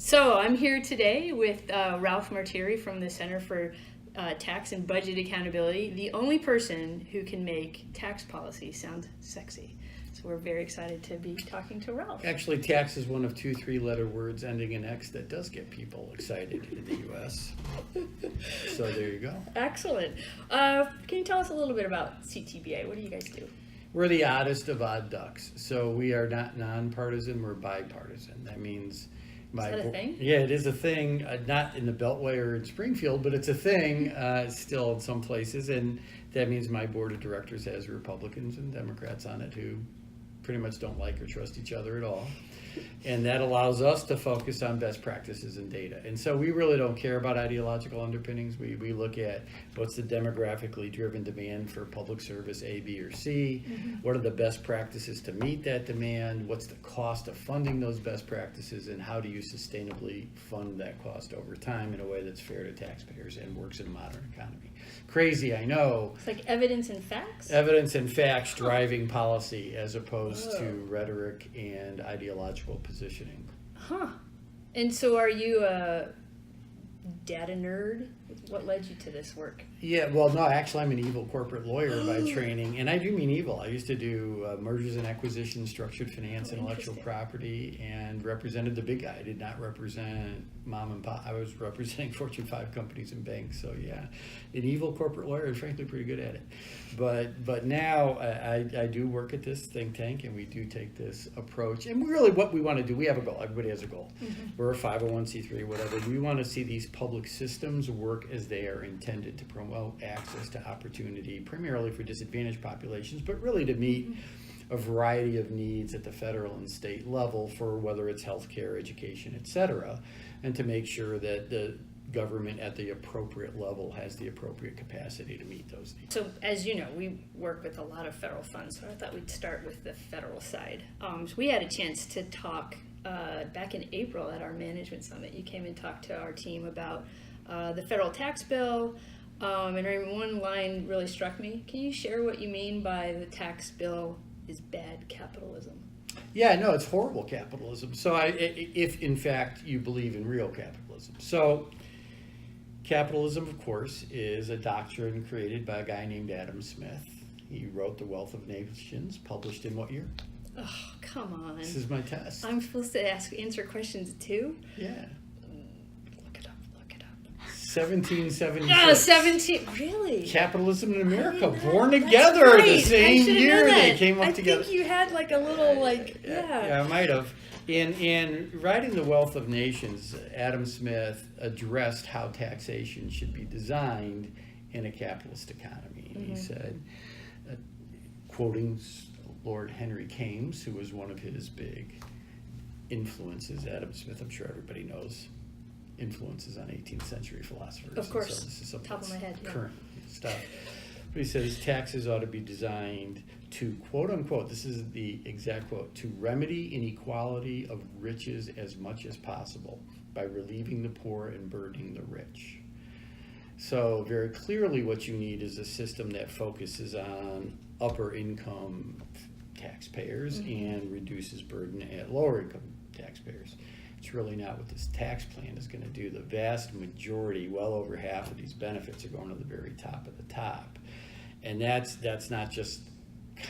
So I'm here today with Ralph Martire from the Center for Tax and Budget Accountability, the only person who can make tax policy sound sexy. So we're very excited to be talking to Ralph. Actually, tax is one of 2 3-letter words ending in X that does get people excited in the U.S. So there you go. Excellent. Can you tell us a little bit about CTBA? What do you guys do? We're the oddest of odd ducks. So we are not nonpartisan, we're bipartisan. That means... Is that a thing? Yeah, it is a thing, not in the Beltway or in Springfield, but it's a thing still in some places. And that means my board of directors has Republicans and Democrats on it who pretty much don't like or trust each other at all. And that allows us to focus on best practices and data. And so we really don't care about ideological underpinnings. We look at what's the demographically driven demand for public service A, B, or C. Mm-hmm. What are the best practices to meet that demand? What's the cost of funding those best practices? And how do you sustainably fund that cost over time in a way that's fair to taxpayers and works in a modern economy? Crazy, I know. It's like evidence and facts? Evidence and facts driving policy as opposed to rhetoric and ideological positioning. Huh. And so are you a data nerd? What led you to this work? Yeah, well, no, actually I'm an evil corporate lawyer by training, and I do mean evil. I used to do mergers and acquisitions, structured finance, intellectual property, and represented the big guy. I did not represent mom and pop. I was representing Fortune 5 companies and banks, so yeah, an evil corporate lawyer and frankly pretty good at it. But now I do work at this think tank, and we do take this approach. And really what we want to do, we have a goal. Everybody has a goal. Mm-hmm. We're a 501c3, whatever. We want to see these public systems work as they are intended to promote access to opportunity, primarily for disadvantaged populations, but really to meet a variety of needs at the federal and state level for whether it's healthcare, education, et cetera, and to make sure that the government at the appropriate level has the appropriate capacity to meet those needs. So as you know, we work with a lot of federal funds, so I thought we'd start with the federal side. So we had a chance to talk back in April at our management summit. You came and talked to our team about the federal tax bill, and one line really struck me. Can you share what you mean by the tax bill is bad capitalism? Yeah, no, it's horrible capitalism. So if in fact you believe in real capitalism. So capitalism, of course, is a doctrine created by a guy named Adam Smith. He wrote The Wealth of Nations, published in what year? Oh, come on. This is my test. I'm supposed to answer questions too? Yeah. Look it up. 1776. Oh, 17. Really? Capitalism in America, born together the same year they came up together. I think you had like a little Yeah, I might have. In writing The Wealth of Nations, Adam Smith addressed how taxation should be designed in a capitalist economy. And he said, quoting Lord Henry Keynes, who was one of his big influences, Adam Smith, I'm sure everybody knows, influences on 18th century philosophers. Of course, so this is something top of my head. Current stuff. But he says taxes ought to be designed to, quote unquote, this is the exact quote, to remedy inequality of riches as much as possible by relieving the poor and burdening the rich. So very clearly what you need is a system that focuses on upper income taxpayers and reduces burden at lower income taxpayers. It's really not what this tax plan is going to do. The vast majority, well over half of these benefits are going to the very top of the top. And that's not just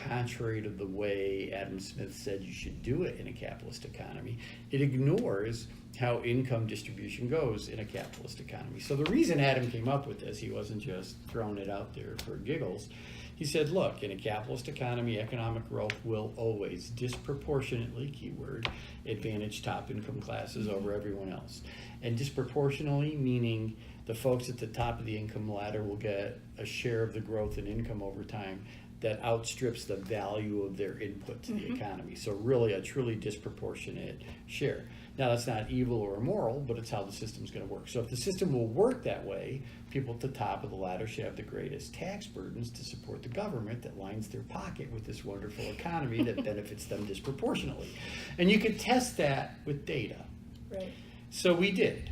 contrary to the way Adam Smith said you should do it in a capitalist economy. It ignores how income distribution goes in a capitalist economy. So the reason Adam came up with this, he wasn't just throwing it out there for giggles. He said, look, in a capitalist economy, economic growth will always disproportionately, keyword, advantage top income classes over everyone else. And disproportionately meaning the folks at the top of the income ladder will get a share of the growth in income over time that outstrips the value of their input to the economy. So really a truly disproportionate share. Now that's not evil or immoral, but it's how the system's going to work. So if the system will work that way, people at the top of the ladder should have the greatest tax burdens to support the government that lines their pocket with this wonderful economy that benefits them disproportionately. And you could test that with data. Right. So we did.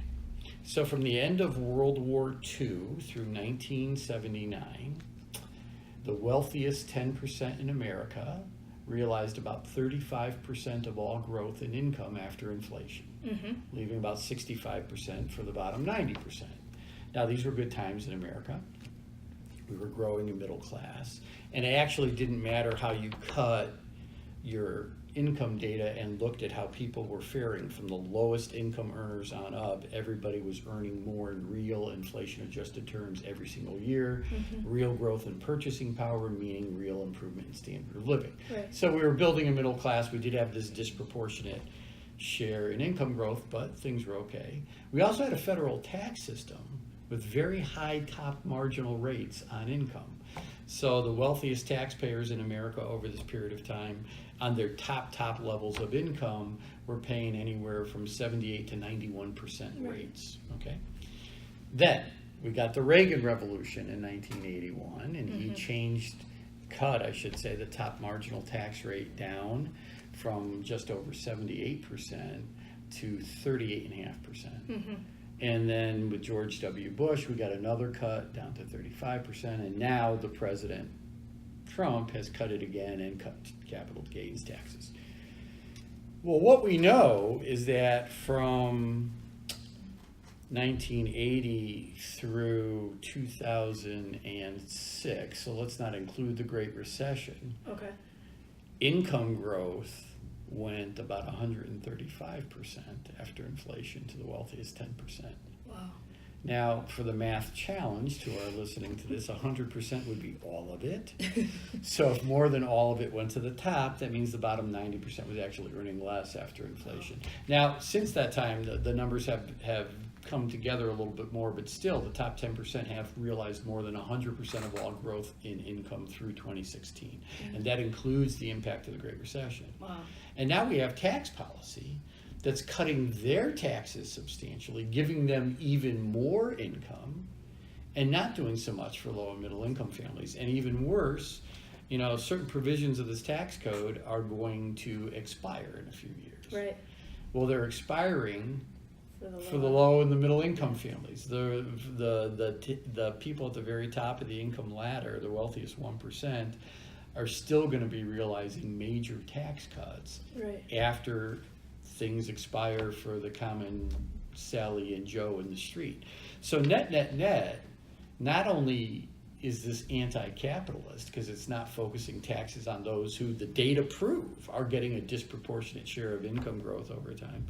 So from the end of World War II through 1979, the wealthiest 10% in America realized about 35% of all growth in income after inflation, leaving about 65% for the bottom 90%. Now, these were good times in America. We were growing a middle class, and it actually didn't matter how you cut your income data and looked at how people were faring from the lowest income earners on up. Everybody was earning more in real inflation adjusted terms every single year. Real growth in purchasing power, meaning real improvement in standard of living. Right. So we were building a middle class. We did have this disproportionate share in income growth, but things were okay. We also had a federal tax system with very high top marginal rates on income. So the wealthiest taxpayers in America over this period of time, on their top levels of income, were paying anywhere from 78 to 91% rates. Okay. Then we got the Reagan Revolution in 1981, and he cut the top marginal tax rate down from just over 78% to 38.5%. And then with George W. Bush, we got another cut down to 35%, and now the president, Trump, has cut it again and cut capital gains taxes. Well, what we know is that from 1980 through 2006, so let's not include the Great Recession, income growth went about 135% after inflation to the wealthiest 10%. Wow. Now, for the math challenge to our listening to this, 100% would be all of it. So if more than all of it went to the top, that means the bottom 90% was actually earning less after inflation. Now, since that time, the numbers have come together a little bit more, but still the top 10% have realized more than 100% of all growth in income through 2016. And that includes the impact of the Great Recession. Wow. And now we have tax policy that's cutting their taxes substantially, giving them even more income, and not doing so much for low and middle income families. And even worse, certain provisions of this tax code are going to expire in a few years. Right. Well, they're expiring for the low and the middle income families. The people at the very top of the income ladder, the wealthiest 1%, are still going to be realizing major tax cuts after things expire for the common Sally and Joe in the street. So net, not only is this anti-capitalist because it's not focusing taxes on those who the data prove are getting a disproportionate share of income growth over time,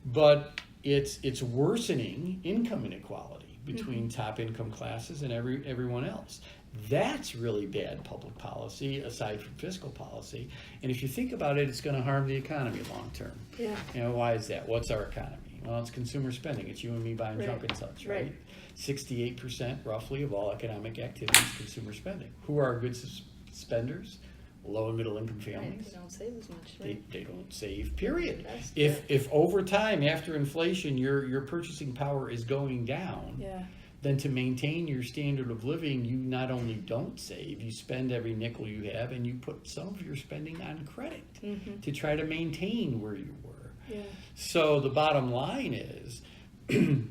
but it's worsening income inequality between top income classes and everyone else. That's really bad public policy, aside from fiscal policy. And if you think about it, it's going to harm the economy long term. Yeah. Why is that? What's our economy? Well, it's consumer spending. It's you and me buying junk and such, right? 68% roughly of all economic activity is consumer spending. Who are our good spenders? Low and middle income families. They don't save as much. Right? They don't save, period. If over time, after inflation, your purchasing power is going down, then to maintain your standard of living, you not only don't save, you spend every nickel you have, and you put some of your spending on credit to try to maintain where you were. Yeah. So the bottom line is,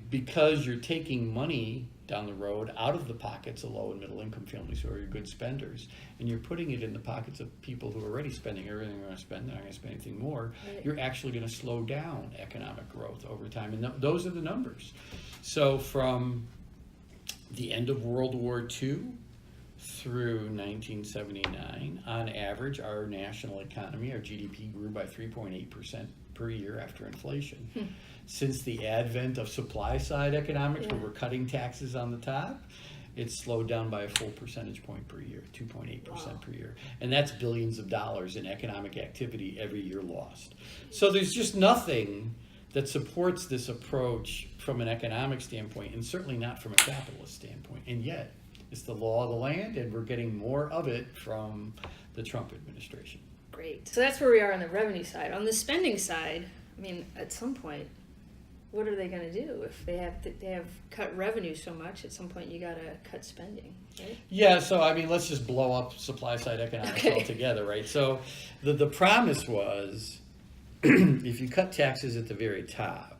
because you're taking money down the road out of the pockets of low and middle income families who are your good spenders, and you're putting it in the pockets of people who are already spending everything they're going to spend, they're not going to spend anything more, you're actually going to slow down economic growth over time. And those are the numbers. So from the end of World War II through 1979, on average, our national economy, our GDP, grew by 3.8% per year after inflation. Since the advent of supply-side economics, where we're cutting taxes on the top, it's slowed down by a full percentage point per year, 2.8% per year. And that's billions of dollars in economic activity every year lost. So there's just nothing that supports this approach from an economic standpoint, and certainly not from a capitalist standpoint. And yet, it's the law of the land, and we're getting more of it from the Trump administration. Great. So that's where we are on the revenue side. On the spending side, I mean, at some point, what are they going to do if they have cut revenue so much? At some point, you got to cut spending, right? Yeah. So I mean, let's just blow up supply side economics altogether, right? So the promise was, if you cut taxes at the very top,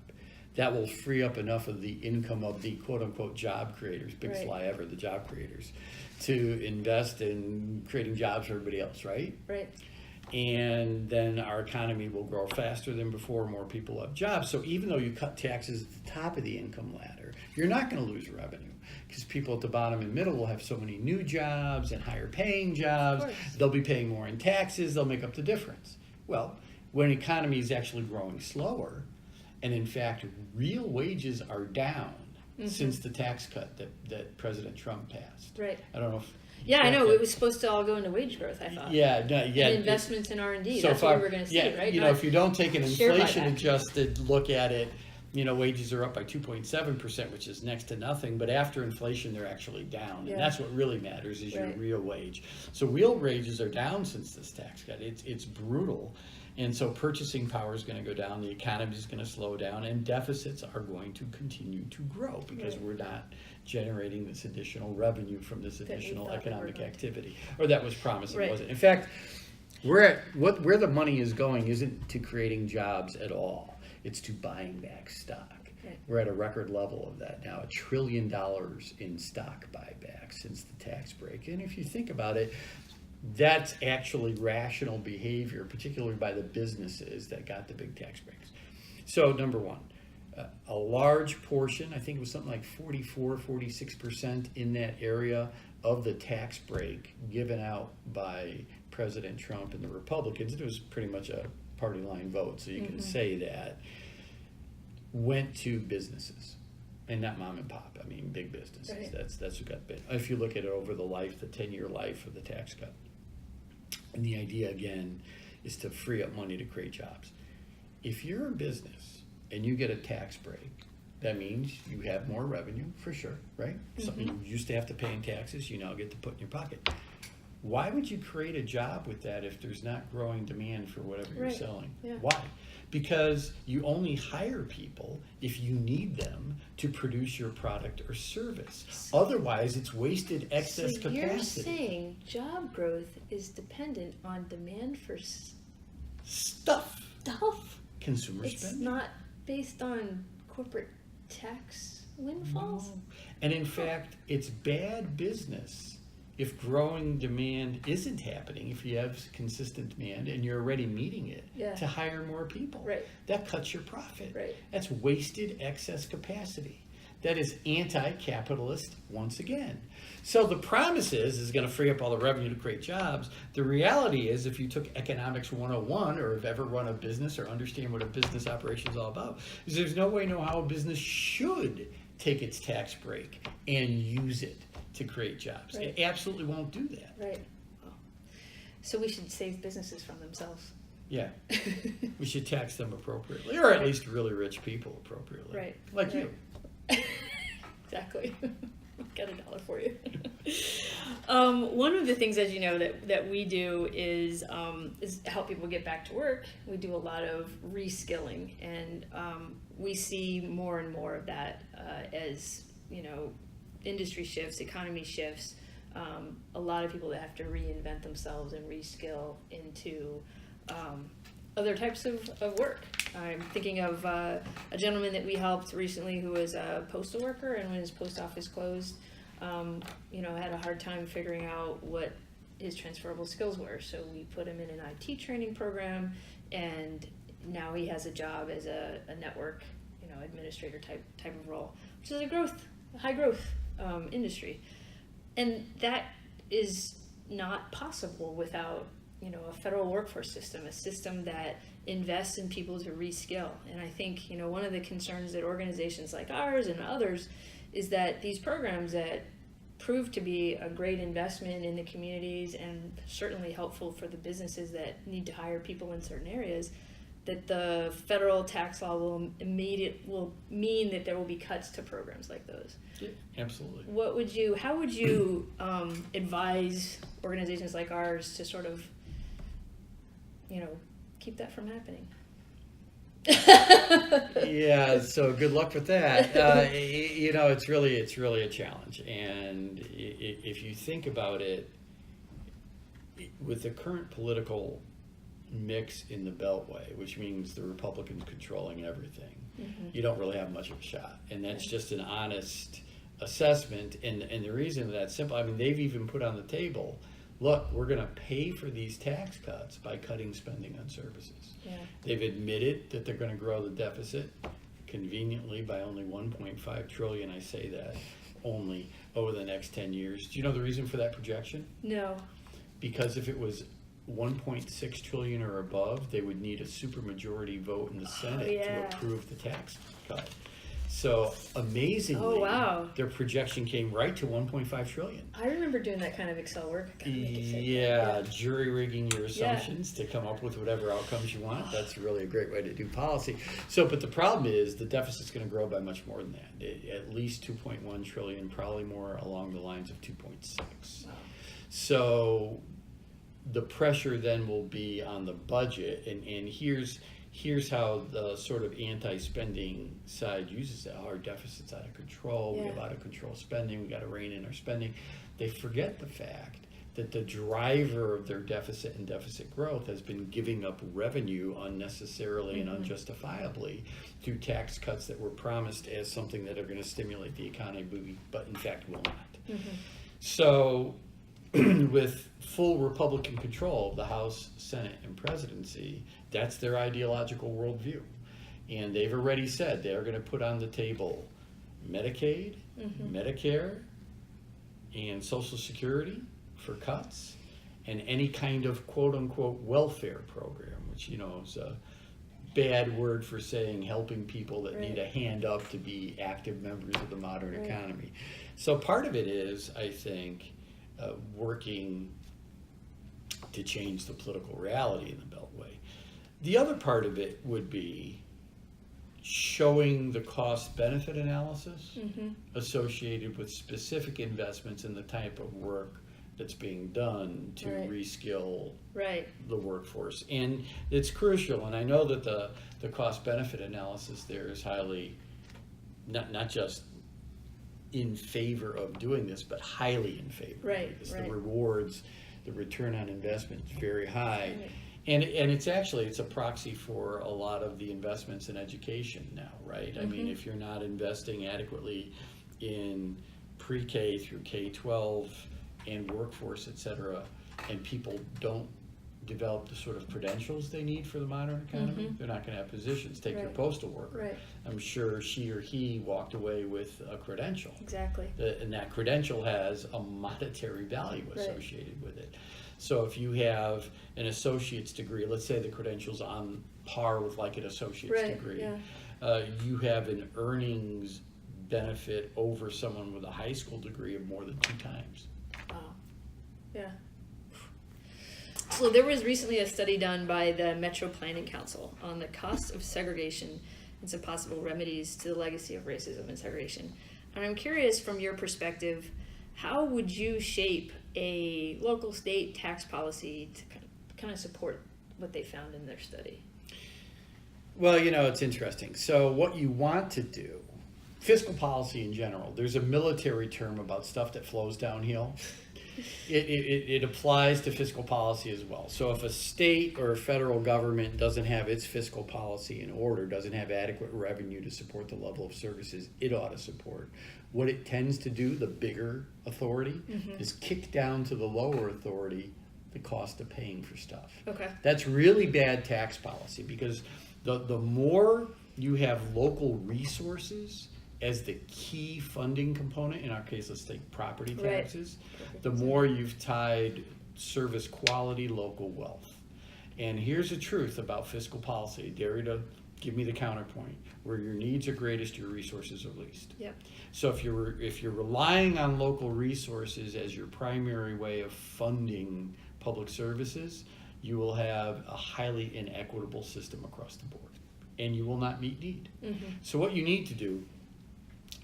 that will free up enough of the income of the quote-unquote job creators, biggest lie ever, the job creators, to invest in creating jobs for everybody else, right? Right. and then our economy will grow faster than before, more people have jobs. So even though you cut taxes at the top of the income ladder, you're not going to lose revenue, because people at the bottom and middle will have so many new jobs and higher paying jobs. They'll be paying more in taxes, they'll make up the difference. Well, when the economy is actually growing slower, and in fact real wages are down since the tax cut that President Trump passed. Right. I don't know if... Yeah, I know. It was supposed to all go into wage growth, I thought. Yeah. And investments in R&D. So That's far, what we were going to see, right? You know, if you don't take an share buyback. inflation-adjusted look at it, you know, wages are up by 2.7%, which is next to nothing. But after inflation, they're actually down, and that's what really matters is your real wage. So real wages are down since this tax cut. It's brutal, and so purchasing power is going to go down. The economy is going to slow down, and deficits are going to continue to grow because we're not generating this additional revenue from this additional economic activity, or that was promised and wasn't. In fact, where the money is going isn't to creating jobs at all. It's to buying back stock. Right. We're at a record level of that now, $1 trillion in stock buyback since the tax break. And if you think about it, that's actually rational behavior, particularly by the businesses that got the big tax breaks. So number one, a large portion, I think it was something like 46% in that area of the tax break given out by President Trump and the Republicans. It was pretty much a party line vote, so you can say that, went to businesses and not mom and pop. I mean, big businesses. Right. That's who got bit. If you look at it over the 10-year life of the tax cut. And the idea, again, is to free up money to create jobs. If you're a business and you get a tax break, that means you have more revenue, for sure, right? Something you used to have to pay in taxes, you now get to put in your pocket. Why would you create a job with that if there's not growing demand for whatever you're selling? Yeah. Why? Because you only hire people if you need them to produce your product or service. Otherwise, it's wasted excess capacity. You're saying job growth is dependent on demand for stuff. Consumer spending. It's not based on corporate tax windfalls? No. And in fact, it's bad business if growing demand isn't happening, if you have consistent demand and you're already meeting it, to hire more people. Right. That cuts your profit. Right. That's wasted excess capacity. That is anti-capitalist once again. So the promise is going to free up all the revenue to create jobs. The reality is, if you took Economics 101 or have ever run a business or understand what a business operation is all about, is there's no way to know how a business should take its tax break and use it to create jobs. Right. It absolutely won't do that. Right. So we should save businesses from themselves. Yeah. We should tax them appropriately, or at least really rich people appropriately. Right. Like you. Exactly. Got $1 for you. One of the things, as you know, that we do is help people get back to work. We do a lot of reskilling, and we see more and more of that as, industry shifts, economy shifts. A lot of people that have to reinvent themselves and reskill into other types of work. I'm thinking of a gentleman that we helped recently who was a postal worker, and when his post office closed, had a hard time figuring out what his transferable skills were. So we put him in an IT training program, and now he has a job as a network, administrator type of role, which is a high growth industry. And that is not possible without a federal workforce system, a system that invests in people to reskill. And I think, one of the concerns that organizations like ours and others is that these programs that prove to be a great investment in the communities and certainly helpful for the businesses that need to hire people in certain areas, that the federal tax law will mean that there will be cuts to programs like those. Yeah, absolutely. How would you advise organizations like ours to sort of keep that from happening? Yeah, so good luck with that. It's really a challenge. And if you think about it, with the current political mix in the Beltway, which means the Republicans controlling everything, you don't really have much of a shot. And that's just an honest assessment. And the reason that's simple, they've even put on the table look, we're going to pay for these tax cuts by cutting spending on services. Yeah. They've admitted that they're going to grow the deficit conveniently by only 1.5 trillion. I say that only over the next 10 years. Do you know the reason for that projection? No. Because if it was 1.6 trillion or above, they would need a supermajority vote in the Senate to approve the tax cut. So amazingly, their projection came right to 1.5 trillion. I remember doing that kind of Excel work. Jury rigging your assumptions to come up with whatever outcomes you want. That's really a great way to do policy. So, but the problem is the deficit's going to grow by much more than that. At least 2.1 trillion, probably more along the lines of 2.6. Wow. So the pressure then will be on the budget, and here's how the sort of anti-spending side uses it. Our deficit's out of control. We have out of control spending. We got to rein in our spending. They forget the fact that the driver of their deficit and deficit growth has been giving up revenue unnecessarily and unjustifiably through tax cuts that were promised as something that are going to stimulate the economy, but in fact will not. So with full Republican control of the House, Senate, and presidency, that's their ideological worldview. And they've already said they're going to put on the table Medicaid, Medicare, and Social Security for cuts, and any kind of quote-unquote welfare program, which, you know, is a bad word for saying helping people that need a hand up to be active members of the modern economy. So part of it is, I think, working to change the political reality in the Beltway. The other part of it would be showing the cost-benefit analysis associated with specific investments in the type of work that's being done to reskill the workforce. And it's crucial, and I know that the cost-benefit analysis there is highly, not just in favor of doing this, but highly in favor. Because the rewards, the return on investment is very high. And it's actually, it's a proxy for a lot of the investments in education now, right? I mean, if you're not investing adequately in pre-K through K-12 and workforce, et cetera, and people don't develop the sort of credentials they need for the modern economy, they're not going to have positions. Take your postal worker. I'm sure she or he walked away with a credential. Exactly. And that credential has a monetary value associated with it. So if you have an associate's degree, let's say the credential's on par with like an associate's degree, you have an earnings benefit over someone with a high school degree of more than 2 times. Wow. Yeah. Well, there was recently a study done by the Metro Planning Council on the cost of segregation and some possible remedies to the legacy of racism and segregation. And I'm curious, from your perspective, how would you shape a local state tax policy to kind of support what they found in their study? Well, you know, it's interesting. So what you want to do, fiscal policy in general, there's a military term about stuff that flows downhill. It applies to fiscal policy as well. So if a state or a federal government doesn't have its fiscal policy in order, doesn't have adequate revenue to support the level of services it ought to support, what it tends to do, the bigger authority, is kick down to the lower authority the cost of paying for stuff. That's really bad tax policy, because the more you have local resources as the key funding component, in our case, let's take property taxes, the more you've tied service quality, local wealth. And here's the truth about fiscal policy. Dare you to give me the counterpoint. Where your needs are greatest, your resources are least. So if you're relying on local resources as your primary way of funding public services, you will have a highly inequitable system across the board, and you will not meet need. So what you need to do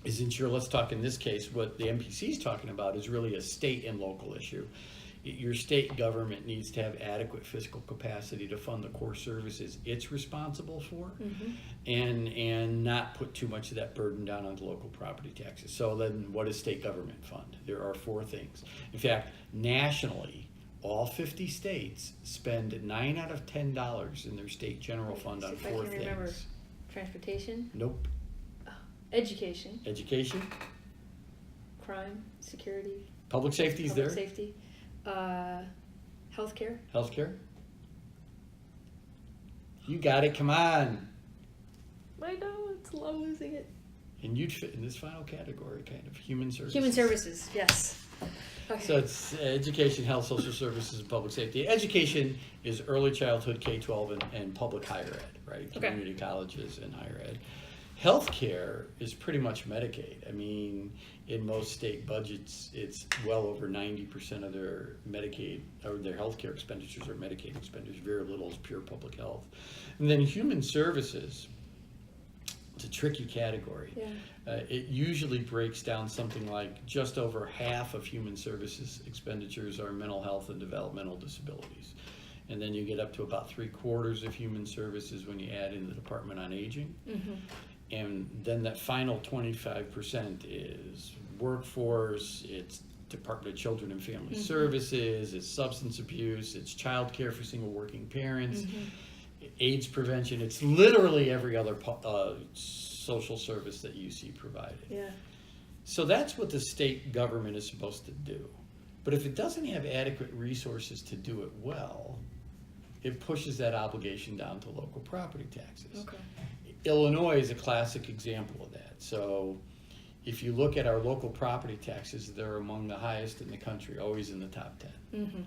is ensure, let's talk in this case, what the MPC is talking about is really a state and local issue. Your state government needs to have adequate fiscal capacity to fund the core services it's responsible for, and not put too much of that burden down on the local property taxes. So then what does state government fund? There are 4 things. In fact, nationally, all 50 states spend 9 out of $10 in their state general fund on 4 things. Remember, transportation? Nope. Education. Education. Crime, security. Public safety is there. Safety. Healthcare. Healthcare? You got it, come on. I know, it's losing it. And you'd fit in this final category, kind of, human services. Human services, yes. Okay. So it's education, health, social services, and public safety. Education is early childhood, K-12, and public higher ed, right? Okay. Community colleges and higher ed. Healthcare is pretty much Medicaid. I mean, in most state budgets, it's well over 90% of their Medicaid or their healthcare expenditures are Medicaid expenditures. Very little is pure public health. And then human services, it's a tricky category. Yeah. It usually breaks down something like just over half of human services expenditures are mental health and developmental disabilities. And then you get up to about 3/4 of human services when you add in the Department on Aging. Mm-hmm. And then that final 25% is workforce, it's Department of Children and Family Mm-hmm. Services, it's substance abuse, it's child care for single working parents, AIDS prevention. It's literally every other social service that you see provided. Yeah. So that's what the state government is supposed to do. But if it doesn't have adequate resources to do it well, it pushes that obligation down to local property taxes. Okay. Illinois is a classic example of that. So if you look at our local property taxes, they're among the highest in the country, always in the top 10. Mm-hmm.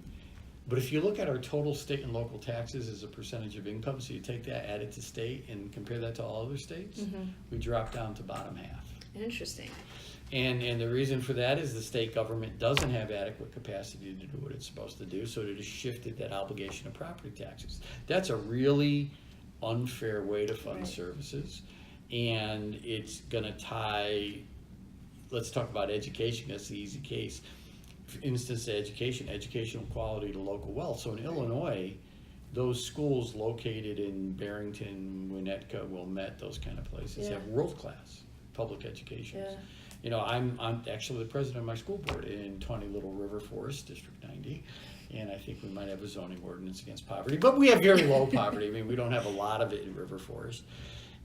But if you look at our total state and local taxes as a percentage of income, so you take that, add it to state, and compare that to all other states, we drop down to bottom half. Interesting. And the reason for that is the state government doesn't have adequate capacity to do what it's supposed to do, so it has shifted that obligation of property taxes. That's a really unfair way to fund Right. services, and it's going to tie, let's talk about education, that's the easy case. For instance, educational quality to local wealth. So in Illinois, those schools located in Barrington, Winnetka, Wilmette, those kind of places Yeah. have world-class public education. Yeah. You know, I'm actually the president of my school board in 20 Little River Forest, District 90, and I think we might have a zoning ordinance against poverty, but we have very low poverty. I mean, we don't have a lot of it in River Forest.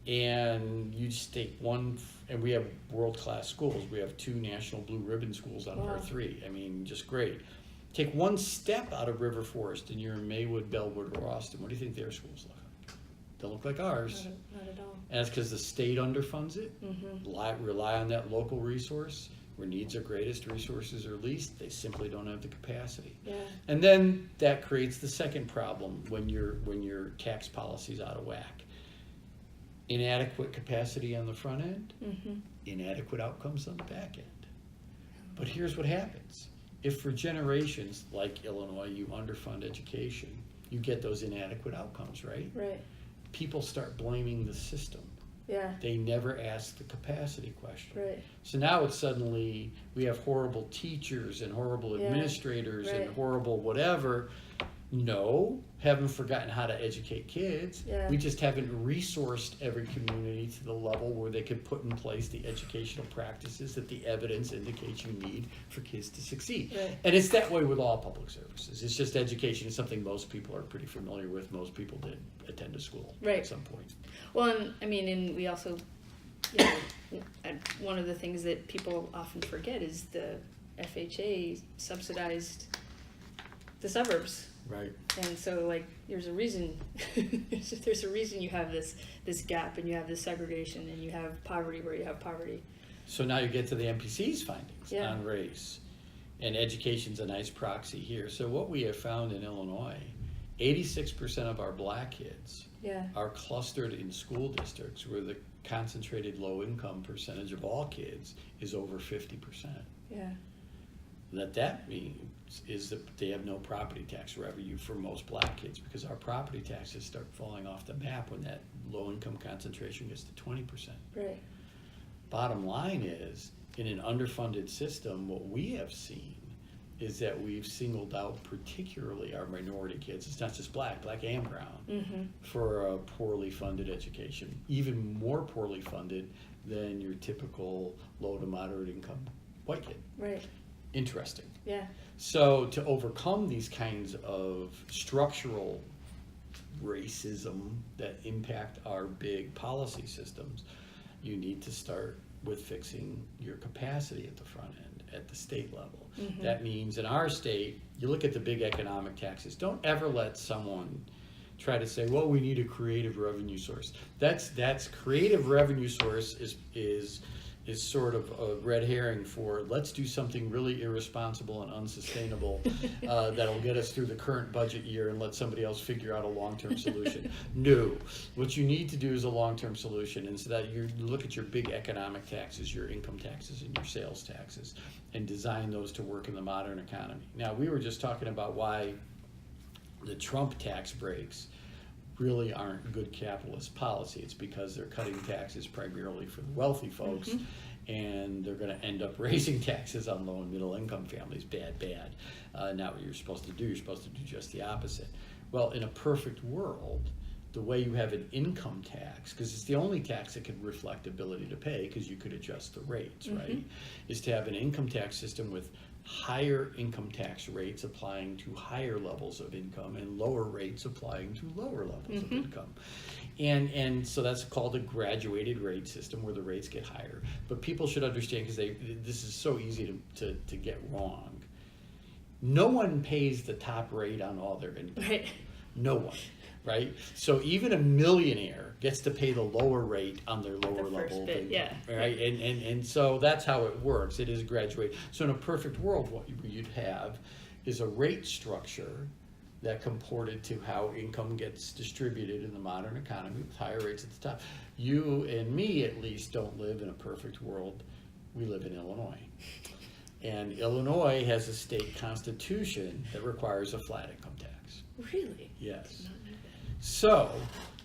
And you just take one, and we have world-class schools. We have 2 national blue ribbon schools out of our Wow. 3. I mean, just great. Take one step out of River Forest, and you're in Maywood, Bellwood, or Austin. What do you think their schools look like? Don't look like ours. Not at all. And that's because the state underfunds it. Mm-hmm. Rely on that local resource. Where needs are greatest, resources are least. They simply don't have the capacity. Yeah. And then that creates the second problem when your tax policy's out of whack. Inadequate capacity on the front end, inadequate outcomes on the back end. But here's what happens. If for generations, like Illinois, you underfund education, you get those inadequate outcomes, right? Right. People start blaming the system. Yeah. They never ask the capacity question. Right. So now it's suddenly, we have horrible teachers and horrible Yeah. administrators Right. and horrible whatever. No, haven't forgotten how to educate kids. Yeah. We just haven't resourced every community to the level where they could put in place the educational practices that the evidence indicates you need for kids to succeed. Right. And it's that way with all public services. It's just education is something most people are pretty familiar with. Most people did attend a school Right. at some point. Well, and I mean, and we also, you know, and one of the things that people often forget is the FHA subsidized the suburbs. Right. And so, like, there's a reason. there's a reason you have this gap, and you have this segregation, and you have poverty where you have poverty. So now you get to the MPC's findings Yeah. on race, and education's a nice proxy here. So what we have found in Illinois, 86% of our black kids Yeah. are clustered in school districts where the concentrated low-income percentage of all kids is over 50%. Yeah. That means is that they have no property tax revenue for most black kids because our property taxes start falling off the map when that low-income concentration gets to 20%. Right. Bottom line is, in an underfunded system, what we have seen is that we've singled out particularly our minority kids, it's not just black and brown, for a poorly funded education, even more poorly funded than your typical low to moderate income white kid. Right. Interesting. Yeah. So to overcome these kinds of structural racism that impact our big policy systems, you need to start with fixing your capacity at the front end, at the state level. Mm-hmm. That means in our state, you look at the big economic taxes. Don't ever let someone try to say, well, we need a creative revenue source. That's creative revenue source is sort of a red herring for let's do something really irresponsible and unsustainable that'll get us through the current budget year and let somebody else figure out a long-term solution. No, what you need to do is a long-term solution, and so that you look at your big economic taxes, your income taxes and your sales taxes, and design those to work in the modern economy. Now, we were just talking about why the Trump tax breaks really aren't good capitalist policy. It's because they're cutting taxes primarily for the wealthy folks, and they're going to end up raising taxes on low and middle income families. Bad. Not what you're supposed to do. You're supposed to do just the opposite. Well, in a perfect world, the way you have an income tax, because it's the only tax that can reflect ability to pay, because you could adjust the rates, right, is to have an income tax system with higher income tax rates applying to higher levels of income and lower rates applying to lower levels of income. And so that's called a graduated rate system where the rates get higher. But people should understand, because this is so easy to get wrong. No one pays the top rate on all their income. Right. No one. Right? So even a millionaire gets to pay the lower rate on their lower level of income. Yeah. Right? And so that's how it works. It is graduated. So in a perfect world, what you'd have is a rate structure that comported to how income gets distributed in the modern economy with higher rates at the top. You and me, at least, don't live in a perfect world. We live in Illinois. And Illinois has a state constitution that requires a flat income tax. Really? Yes. So,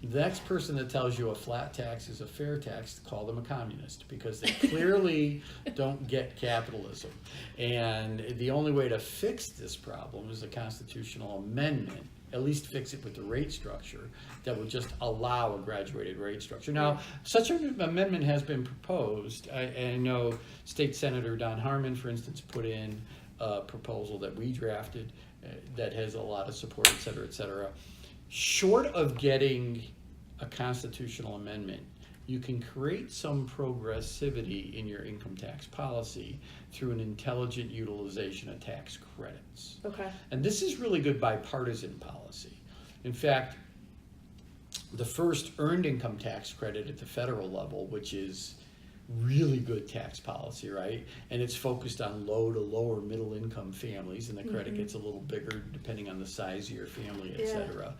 the next person that tells you a flat tax is a fair tax, call them a communist, because they clearly don't get capitalism. And the only way to fix this problem is a constitutional amendment, at least fix it with the rate structure, that would just allow a graduated rate structure. Now, such an amendment has been proposed. I know State Senator Don Harmon, for instance, put in a proposal that we drafted that has a lot of support, et cetera, et cetera. Short of getting a constitutional amendment, you can create some progressivity in your income tax policy through an intelligent utilization of tax credits. Okay. And this is really good bipartisan policy. In fact, the first earned income tax credit at the federal level, which is really good tax policy, right? And it's focused on low to lower middle income families, and the credit gets a little bigger depending on the size of your family, et cetera.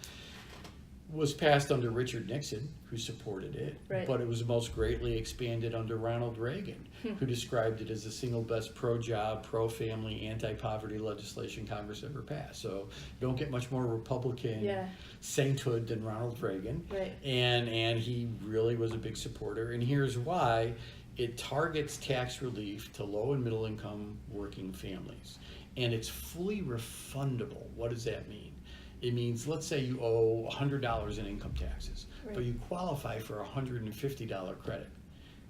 Was passed under Richard Nixon, who supported it, but it was most greatly expanded under Ronald Reagan, who described it as the single best pro-job, pro-family, anti-poverty legislation Congress ever passed. So you don't get much more Republican sainthood than Ronald Reagan. Right. And he really was a big supporter. And here's why. It targets tax relief to low and middle income working families. And it's fully refundable. What does that mean? It means, let's say you owe $100 in income taxes, but you qualify for a $150 credit.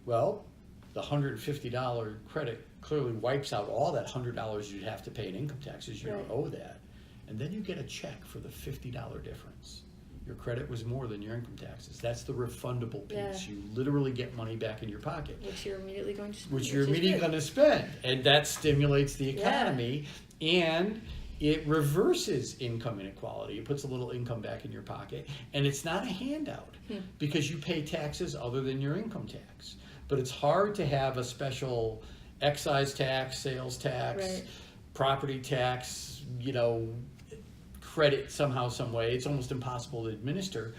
Well, the $150 credit clearly wipes out all that $100 you'd have to pay in income taxes. You don't owe that. And then you get a check for the $50 difference. Your credit was more than your income taxes. That's the refundable piece. You literally get money back in your pocket. Which you're immediately going to spend. Which you're immediately going to spend. And that stimulates the economy. And it reverses income inequality. It puts a little income back in your pocket. And it's not a handout because you pay taxes other than your income tax. But it's hard to have a special excise tax, sales tax, property tax, credit somehow, some way. It's almost impossible to administer.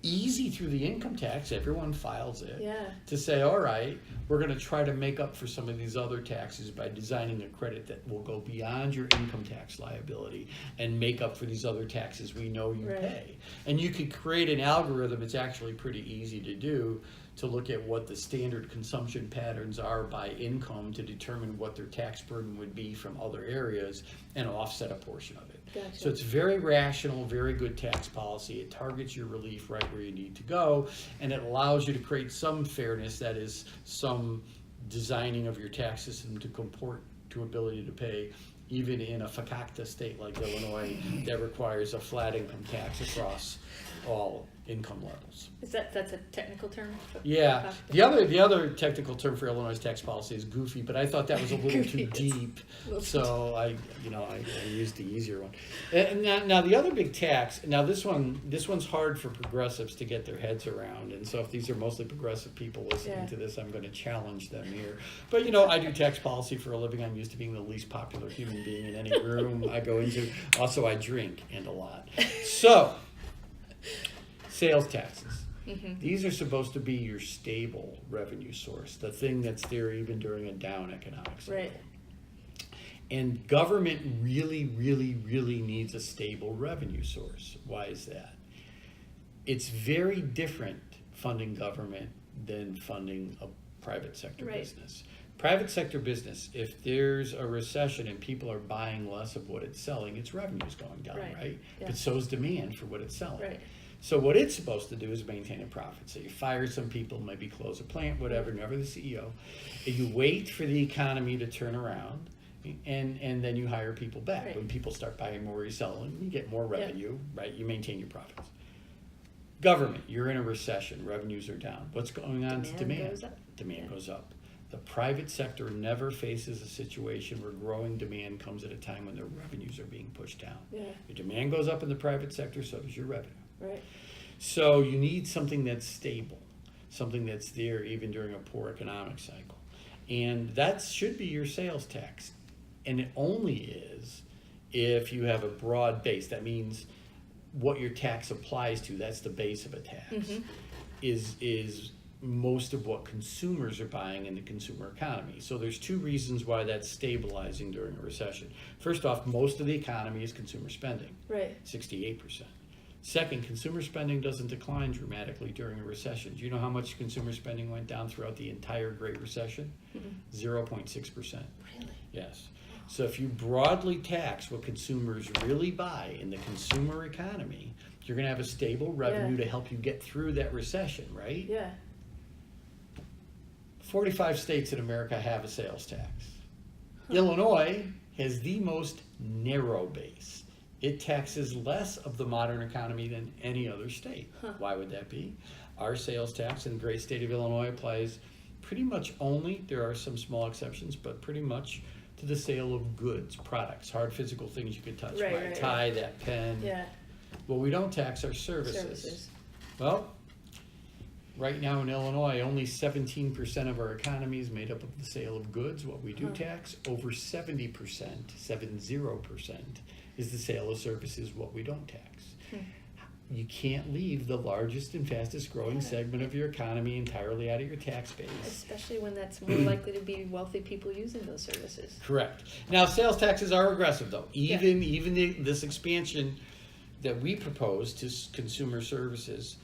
Easy through the income tax, everyone files it, to say, all right, we're going to try to make up for some of these other taxes by designing a credit that will go beyond your income tax liability and make up for these other taxes we know you pay. And you could create an algorithm, it's actually pretty easy to do, to look at what the standard consumption patterns are by income to determine what their tax burden would be from other areas and offset a portion of it. Gotcha. So it's very rational, very good tax policy. It targets your relief right where you need to go, and it allows you to create some fairness, that is, some designing of your tax system to comport to ability to pay, even in a fakakta state like Illinois that requires a flat income tax across all income levels. That's a technical term? Yeah. The other technical term for Illinois tax policy is goofy, but I thought that was a little too deep, so I used the easier one. And now the other big tax. Now this one's hard for progressives to get their heads around, and so if these are mostly progressive people listening to this, I'm going to challenge them here. But I do tax policy for a living. I'm used to being the least popular human being in any room I go into. Also, I drink and a lot. So. Sales taxes. Mm-hmm. These are supposed to be your stable revenue source, the thing that's there even during a down economic cycle. Right. And government really, really, really needs a stable revenue source. Why is that? It's very different funding government than funding a private sector business. Private sector business, if there's a recession and people are buying less of what it's selling, its revenue's going down, right? Yeah. But so's demand for what it's selling. Right. So what it's supposed to do is maintain a profit. So you fire some people, maybe close a plant, whatever, never the CEO. And you wait for the economy to turn around, and then you hire people back. Right. When people start buying more, you're selling, you get more revenue, right? You maintain your profits. Government, you're in a recession, revenues are down. What's going on to demand? Goes up. Demand goes up. The private sector never faces a situation where growing demand comes at a time when their revenues are being pushed down. Yeah. Your demand goes up in the private sector, so does your revenue. Right. So you need something that's stable, something that's there even during a poor economic cycle. And that should be your sales tax. And it only is if you have a broad base. That means what your tax applies to, that's the base of a tax, is most of what consumers are buying in the consumer economy. So there's two reasons why that's stabilizing during a recession. First off, most of the economy is consumer spending, Right. 68%. Second, consumer spending doesn't decline dramatically during a recession. Do you know how much consumer spending went down throughout the entire Great Recession? 0.6%. Really? Yes. So if you broadly tax what consumers really buy in the consumer economy, you're going to have a stable revenue to help you get through that recession, right? Yeah. 45 states in America have a sales tax. Illinois has the most narrow base. It taxes less of the modern economy than any other state. Why would that be? Our sales tax in the great state of Illinois applies pretty much only, there are some small exceptions, but pretty much to the sale of goods, products, hard physical things you could touch. Right. Tie, that pen. Yeah. What we don't tax are services. Well, right now in Illinois, only 17% of our economy is made up of the sale of goods. What we do tax, over 70%, 70%, is the sale of services. What we don't tax. You can't leave the largest and fastest growing segment of your economy entirely out of your tax base. Especially when that's more likely to be wealthy people using those services. Correct. Now, sales taxes are regressive, though. Even this expansion that we propose to consumer services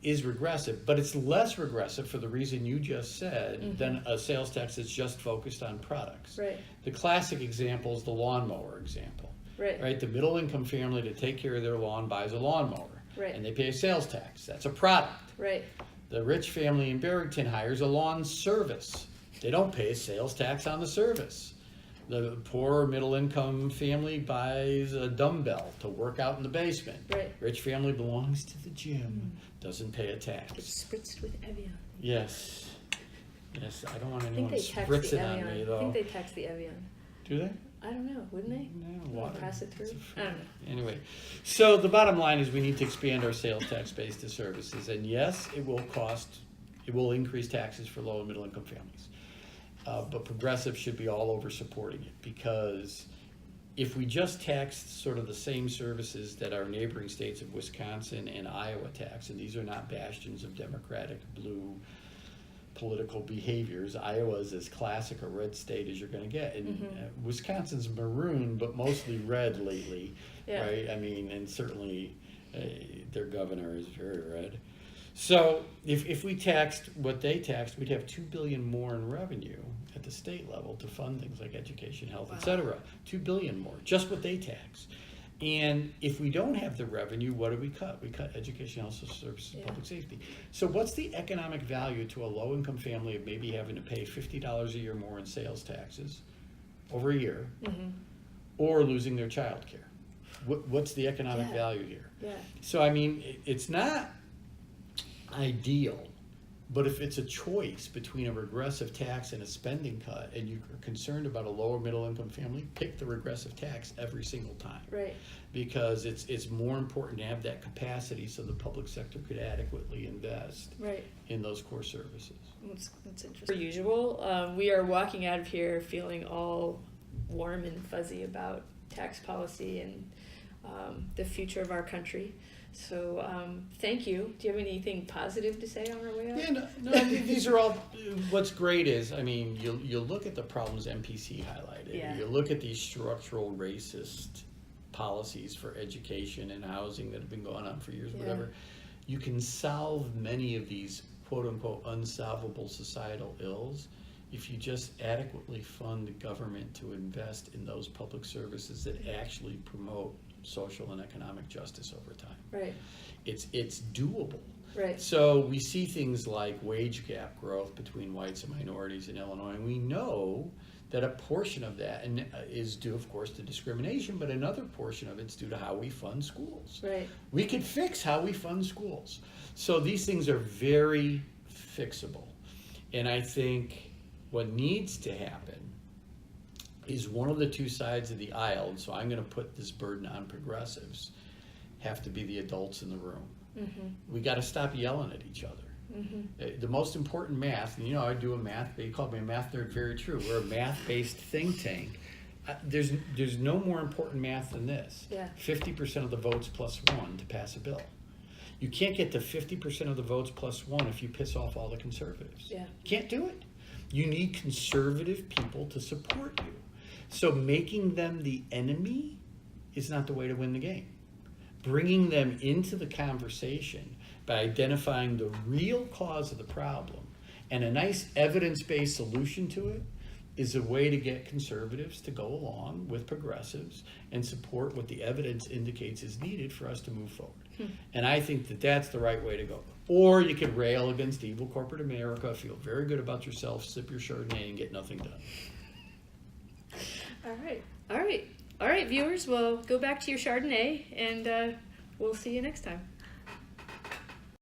is regressive, but it's less regressive for the reason you just said than a sales tax that's just focused on products. Right. The classic example is the lawnmower example. Right. The middle income family to take care of their lawn buys a lawnmower. Right. And they pay a sales tax. That's a product. Right. The rich family in Barrington hires a lawn service. They don't pay a sales tax on the service. The poor middle income family buys a dumbbell to work out in the basement. Right. Rich family belongs to the gym, doesn't pay a tax. It's spritzed with Evian. Yes. Yes, I don't want I think anyone they tax spritzing the on me, Evian. though. I think they tax the Evian. Do they? I don't know, wouldn't they? No, Or water. pass it through? It's I don't know. Anyway, so the bottom line is we need to expand our sales tax base to services. And yes, it will increase taxes for low and middle income families. But progressive should be all over supporting it, because if we just taxed sort of the same services that our neighboring states of Wisconsin and Iowa tax, and these are not bastions of Democratic blue political behaviors. Iowa is as classic a red state as you're going to get, and Wisconsin's maroon, but mostly red lately, right? I mean, and certainly their governor is very red. So if we taxed what they taxed, we'd have $2 billion more in revenue at the state level to fund things like education, health, etc. $2 billion more, just what they tax. And if we don't have the revenue, what do we cut? We cut education, health services, public safety. So what's the economic value to a low-income family of maybe having to pay $50 a year more in sales taxes over a year, or losing their child care? What's the economic Yeah. value here? Yeah. So, I mean, it's not ideal, but if it's a choice between a regressive tax and a spending cut, and you're concerned about a lower middle income family, pick the regressive tax every single time. Right. Because it's more important to have that capacity so the public sector could adequately invest Right. in those core services. That's interesting. Per usual, we are walking out of here feeling all warm and fuzzy about tax policy and the future of our country. So thank you. Do you have anything positive to say on our way out? Yeah, no, I mean, these are all, what's great is, I mean, you look at the problems MPC highlighted. Yeah. You look at these structural racist policies for education and housing that have been going on for years, Yeah. whatever. You can solve many of these quote-unquote unsolvable societal ills if you just adequately fund the government to invest in those public services that actually promote social and economic justice over time. Right. It's doable. Right. So we see things like wage gap growth between whites and minorities in Illinois, and we know that a portion of that is due, of course, to discrimination, but another portion of it's due to how we fund schools. Right. We could fix how we fund schools. So these things are very fixable. And I think what needs to happen is one of the two sides of the aisle, and so I'm going to put this burden on progressives, have to be the adults in the room. Mm-hmm. We got to stop yelling at each other. Mm-hmm. The most important math, and I do a math, they called me a math nerd, very true. We're a math-based think tank. There's no more important math than this. Yeah. 50% of the votes plus one to pass a bill. You can't get to 50% of the votes plus one if you piss off all the conservatives. Yeah. Can't do it. You need conservative people to support you. So making them the enemy is not the way to win the game. Bringing them into the conversation by identifying the real cause of the problem and a nice evidence-based solution to it is a way to get conservatives to go along with progressives and support what the evidence indicates is needed for us to move forward. And I think that that's the right way to go. Or you could rail against evil corporate America, feel very good about yourself, sip your Chardonnay, and get nothing done. All right, viewers. Well, go back to your Chardonnay, and we'll see you next time.